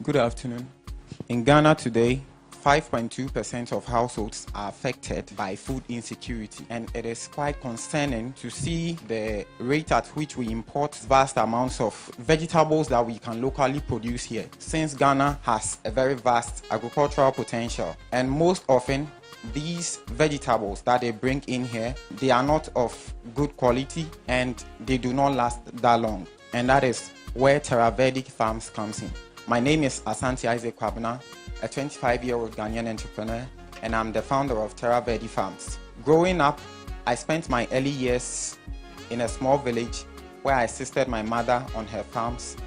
Good afternoon. In Ghana today, 5.2% of households are affected by food insecurity, and it is quite concerning to see the rate at which we import vast amounts of vegetables that we can locally produce here, since Ghana has a very vast agricultural potential. And most often, these vegetables that they bring in here, they are not of good quality and they do not last that long. And that is where Teric Farms comes in. My name is Asanti Isaac Kwaba, a 25-year-old Ghanaian entrepreneur, and I'm the founder of Teric Farms. Growing up, I spent my early years in a small village where I assisted my mother on her farms,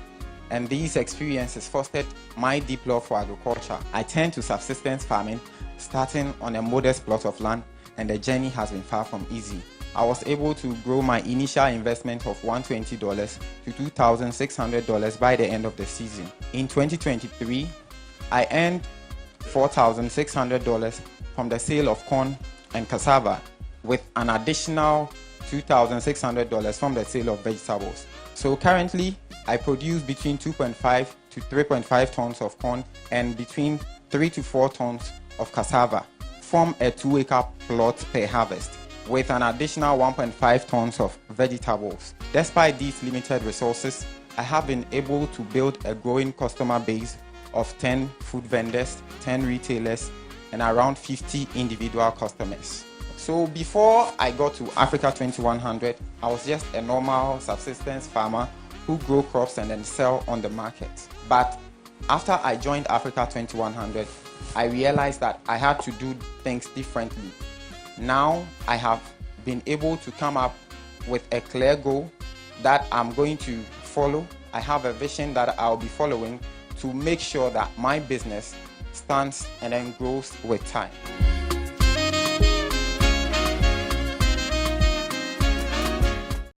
and these experiences fostered my deep love for agriculture. I turned to subsistence farming, starting on a modest plot of land, and the journey has been far from easy. I was able to grow my initial investment of $120 to $2,600 by the end of the season. In 2023, I earned $4,600 from the sale of corn and cassava, with an additional $2,600 from the sale of vegetables. So currently, I produce between 2.5 to 3.5 tons of corn and between 3 to 4 tons of cassava from a 2-acre plot per harvest, with an additional 1.5 tons of vegetables. Despite these limited resources, I have been able to build a growing customer base of 10 food vendors, 10 retailers, and around 50 individual customers. So before I got to Africa 2100, I was just a normal subsistence farmer who grow crops and then sell on the market. But after I joined Africa 2100, I realized that I had to do things differently. Now I have been able to come up with a clear goal that I'm going to follow. I have a vision that I'll be following to make sure that my business stands and then grows with time.